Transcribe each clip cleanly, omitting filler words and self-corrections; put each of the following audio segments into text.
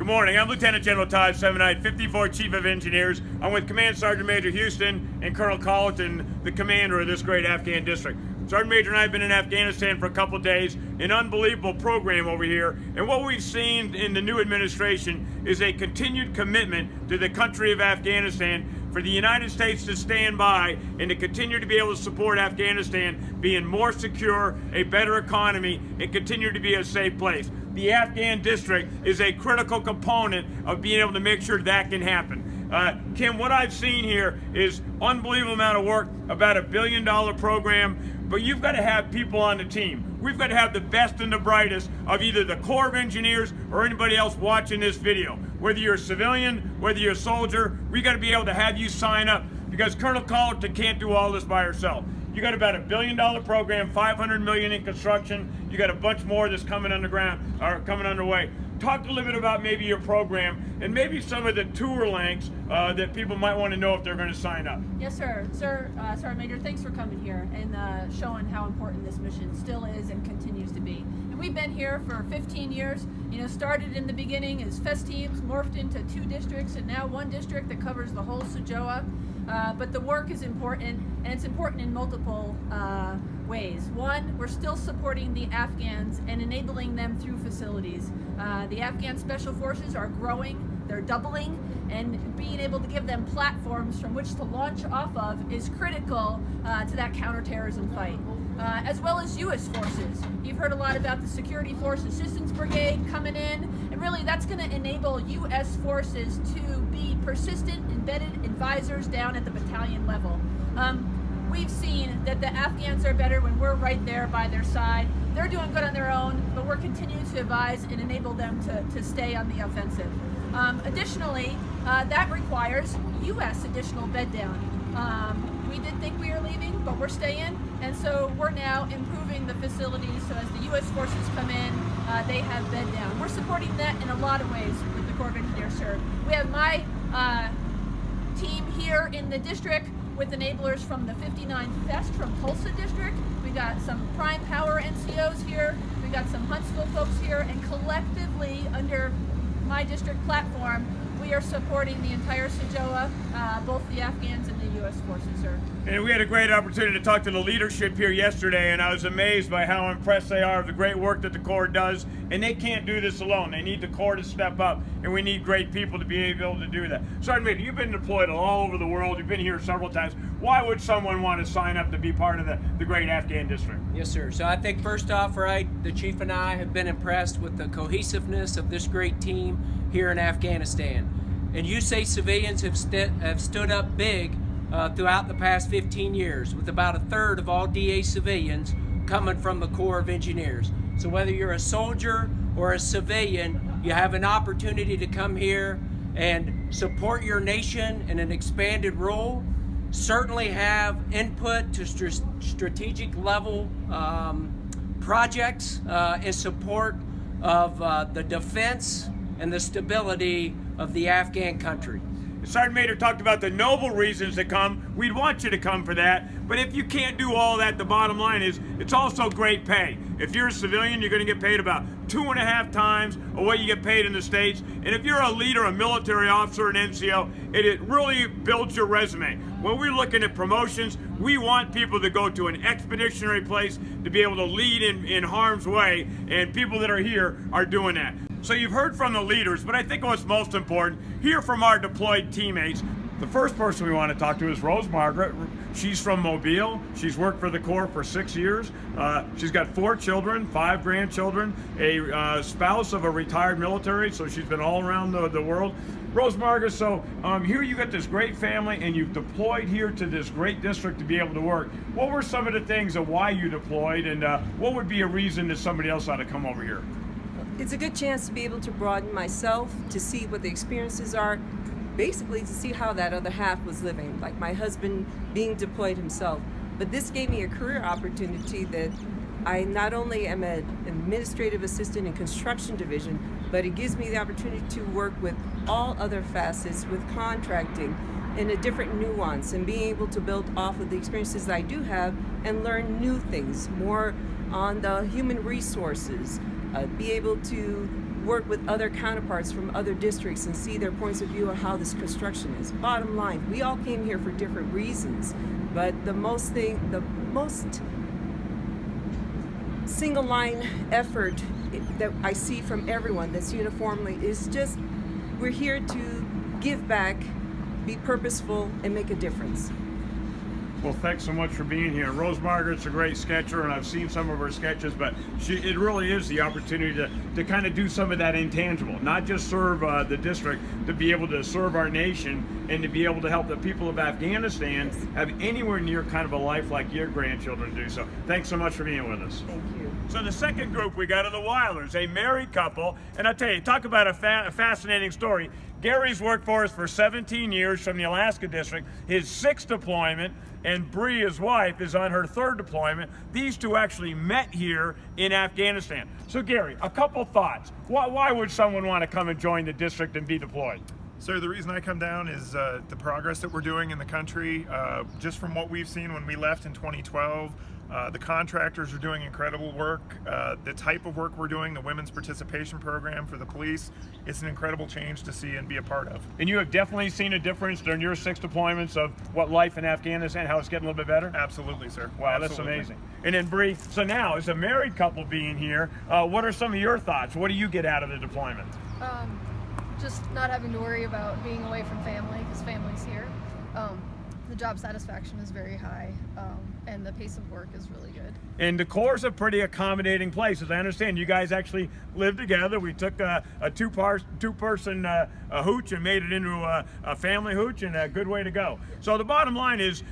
Good morning. I'm Lieutenant General Todd Semonite, 54 Chief of Engineers. I'm with Command Sergeant Major Houston and Colonel Colloton, the commander of this great Afghan district. Sergeant Major and I have been in Afghanistan for a couple days, an unbelievable program over here. And what we've seen in the new administration is a continued commitment to the country of Afghanistan, for the United States to stand by and to continue to be able to support Afghanistan being more secure, a better economy, and continue to be a safe place. The Afghan district is a critical component of being able to make sure that can happen. Kim, what I've seen here is unbelievable amount of work, about $1 billion program, but you've got to have people on the team. We've got to have the best and the brightest of either the Corps of Engineers or anybody else watching this video. Whether you're a civilian, whether you're a soldier, we got to be able to have you sign up, because Colonel Colloton can't do all this by herself. You got about $1 billion program, $500 million in construction. You got a bunch more that's coming underground or coming underway. Talk a little bit about maybe your program and maybe some of the tour lengths that people might want to know if they're going to sign up. Yes, sir. Sergeant Major, thanks for coming here and showing how important this mission still is and continues to be. And we've been here for 15 years. You know, started in the beginning as FES teams, morphed into 2 districts, and now 1 district that covers the whole SOJOA. But the work is important, and it's important in multiple ways. One, we're still supporting the Afghans and enabling them through facilities. The Afghan Special Forces are growing, they're doubling, and being able to give them platforms from which to launch off of is critical to that counterterrorism fight. As well as U.S. forces. You've heard a lot about the Security Force Assistance Brigade coming in, and really that's going to enable U.S. forces to be persistent, embedded advisors down at the battalion level. We've seen that the Afghans are better when we're right there by their side. They're doing good on their own, but we're continuing to advise and enable them to stay on the offensive. Additionally, that requires U.S. additional bed down. We did think we were leaving, but we're staying, and so we're now improving the facilities so as the U.S. forces come in, they have bed down. We're supporting that in a lot of ways with the Corps of Engineers, sir. We have my team here in the district with enablers from the 59th FEST from Tulsa district. We got some prime power NCOs here. We got some Huntsville folks here, and collectively under my district platform, we are supporting the entire SOJOA, both the Afghans and the U.S. forces, sir. And we had a great opportunity to talk to the leadership here yesterday, and I was amazed by how impressed they are of the great work that the Corps does. And they can't do this alone. They need the Corps to step up, and we need great people to be able to do that. Sergeant Major, you've been deployed all over the world. You've been here several times. Why would someone want to sign up to be part of the great Afghan district? Yes, sir. So I think first off, the Chief and I have been impressed with the cohesiveness of this great team here in Afghanistan. And USACE civilians have stood up big throughout the past 15 years, with about 1/3 of all DA civilians coming from the Corps of Engineers. So whether you're a soldier or a civilian, you have an opportunity to come here and support your nation in an expanded role, certainly have input to strategic level projects in support of the defense and the stability of the Afghan country. Sergeant Major talked about the noble reasons to come. We'd want you to come for that. But if you can't do all that, the bottom line is it's also great pay. If you're a civilian, you're going to get paid about 2.5 times of what you get paid in the States. And if you're a leader, a military officer, an NCO, it really builds your resume. When we're looking at promotions, we want people to go to an expeditionary place to be able to lead in harm's way, and people that are here are doing that. So you've heard from the leaders, but I think what's most important, hear from our deployed teammates. The first person we want to talk to is Rose-Margaret. She's from Mobile. She's worked for the Corps for 6 years. She's got 4 children, 5 grandchildren, a spouse of a retired military, so she's been all around the world. Rose-Margaret, so here you got this great family, and you've deployed here to this great district to be able to work. What were some of the things of why you deployed, and what would be a reason that somebody else ought to come over here? It's a good chance to be able to broaden myself, to see what the experiences are, basically to see how that other half was living, like my husband being deployed himself. But this gave me a career opportunity that I not only am an administrative assistant in construction division, but it gives me the opportunity to work with all other facets with contracting in a different nuance, and being able to build off of the experiences that I do have and learn new things, more on the human resources, be able to work with other counterparts from other districts and see their points of view on how this construction is. Bottom line, we all came here for different reasons, but the most single line effort that I see from everyone that's uniformly is just, we're here to give back, be purposeful, and make a difference. Well, thanks so much for being here. Rose-Margaret's a great sketcher, and I've seen some of her sketches, but it really is the opportunity to kind of do some of that intangible, not just serve the district, to be able to serve our nation and to be able to help the people of Afghanistan have anywhere near kind of a life like your grandchildren do. So thanks so much for being with us. Thank you. So the second group we got are the Wylers, a married couple, and I tell you, talk about a fascinating story. Gary's worked for us for 17 years from the Alaska district, his 6th deployment, and Bree, his wife, is on her 3rd deployment. These two actually met here in Afghanistan. So Gary, a couple thoughts. Why would someone want to come and join the district and be deployed? Sir, the reason I come down is the progress that we're doing in the country. Just from what we've seen when we left in 2012, the contractors are doing incredible work. The type of work we're doing, the women's participation program for the police, it's an incredible change to see and be a part of. And you have definitely seen a difference during your 6 deployments of what life in Afghanistan, how it's getting a little bit better? Absolutely, sir. Wow, Absolutely. that's amazing. And then Bree, so now as a married couple being here, what are some of your thoughts? What do you get out of the deployment? Just not having to worry about being away from family, because family's here. The job satisfaction is very high, and the pace of work is really good. And the Corps is a pretty accommodating place. As I understand, you guys actually live together. We took a two-person hooch and made it into a family hooch, and a good way to go. So the bottom line is,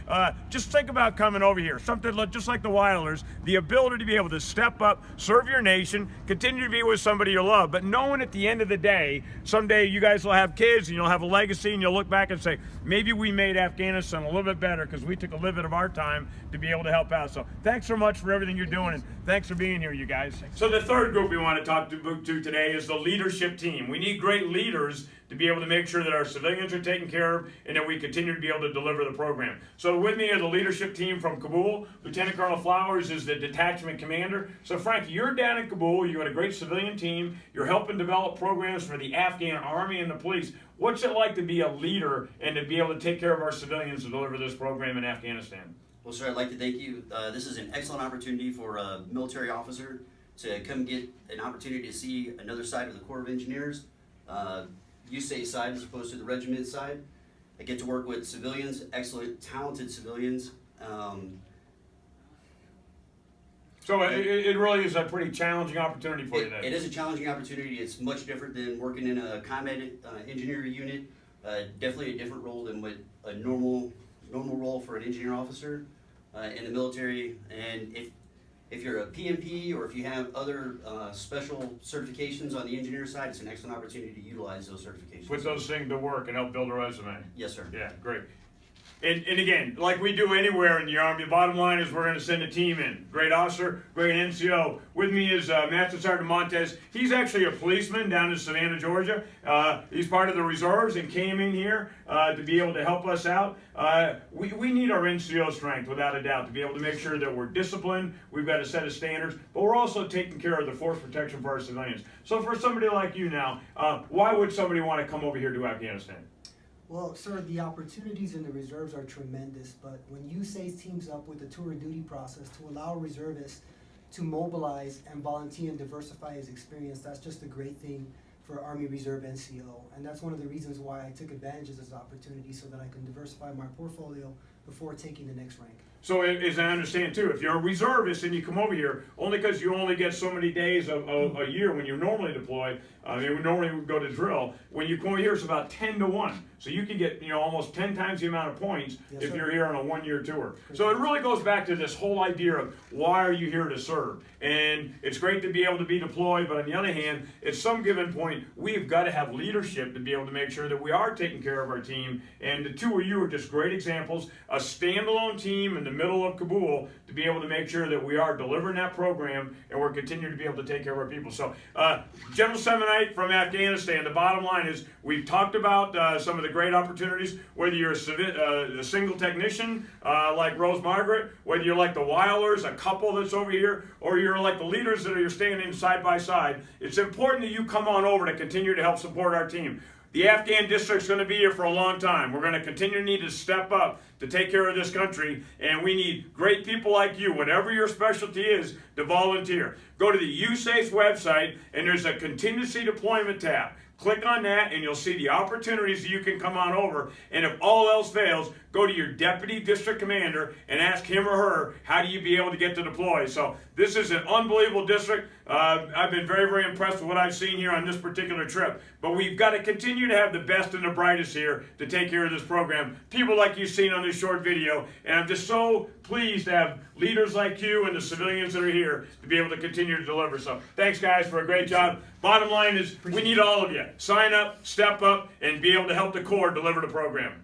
just think about coming over here. Something just like the Wylers, the ability to be able to step up, serve your nation, continue to be with somebody you love, but knowing at the end of the day, someday you guys will have kids and you'll have a legacy, and you'll look back and say, maybe we made Afghanistan a little bit better because we took a little bit of our time to be able to help out. So thanks so much for everything you're doing, and thanks for being here, you guys. So the third group we want to talk to today is the leadership team. We need great leaders to be able to make sure that our civilians are taken care of and that we continue to be able to deliver the program. So with me are the leadership team from Kabul. Lieutenant Colonel Flowers is the detachment commander. So Frankie, you're down in Kabul. You got a great civilian team. You're helping develop programs for the Afghan army and the police. What's it like to be a leader and to be able to take care of our civilians and deliver this program in Afghanistan? Well, sir, I'd like to thank you. This is an excellent opportunity for a military officer to come get an opportunity to see another side of the Corps of Engineers, USACE side as opposed to the regiment side. I get to work with civilians, excellent, talented civilians. So it really is a pretty challenging opportunity for you then. It is a challenging opportunity. It's much different than working in a combat engineer unit. Definitely a different role than what a normal role for an engineer officer in the military. And if you're a PMP or if you have other special certifications on the engineer side, it's an excellent opportunity to utilize those certifications. Put those things to work and help build a resume. Yes, sir. Yeah, great. And again, like we do anywhere in the Army, the bottom line is we're going to send a team in. Great officer, great NCO. With me is Master Sergeant Montez. He's actually a policeman down in Savannah, Georgia. He's part of the reserves and came in here to be able to help us out. We need our NCO strength, without a doubt, to be able to make sure that we're disciplined. We've got a set of standards, but we're also taking care of the force protection for our civilians. So for somebody like you now, why would somebody want to come over here to Afghanistan? Well, sir, the opportunities in the reserves are tremendous, but when USACE teams up with the tour of duty process to allow reservists to mobilize and volunteer and diversify his experience, that's just a great thing for Army Reserve NCO. And that's one of the reasons why I took advantage of this opportunity, so that I can diversify my portfolio before taking the next rank. So as I understand too, if you're a reservist and you come over here, only because you only get so many days a year when you're normally deployed, we normally would go to drill. When you come over here, it's about 10 to 1. So you can get almost 10 times the amount of points if you're here on a one-year tour. So it really goes back to this whole idea of why are you here to serve? And it's great to be able to be deployed, but on the other hand, at some given point, we've got to have leadership to be able to make sure that we are taking care of our team. And the two of you are just great examples. A standalone team in the middle of Kabul to be able to make sure that we are delivering that program and we're continuing to be able to take care of our people. So, General Semonite from Afghanistan, the bottom line is we've talked about some of the great opportunities, whether you're a single technician like Rose-Margaret, whether you're like the Wylers, a couple that's over here, or you're like the leaders that are standing side by side. It's important that you come on over to continue to help support our team. The Afghan district's going to be here for a long time. We're going to continue to need to step up to take care of this country, and we need great people like you, whatever your specialty is, to volunteer. Go to the USACE website, and there's a contingency deployment tab. Click on that, and you'll see the opportunities that you can come on over. And if all else fails, go to your deputy district commander and ask him or her, how do you be able to get to deploy? So this is an unbelievable district. I've been very, very impressed with what I've seen here on this particular trip. But we've got to continue to have the best and the brightest here to take care of this program. People like you've seen on this short video. And I'm just so pleased to have leaders like you and the civilians that are here to be able to continue to deliver. So thanks, guys, for a great job. Bottom line is we need all of you. Sign up, step up, and be able to help the Corps deliver the program.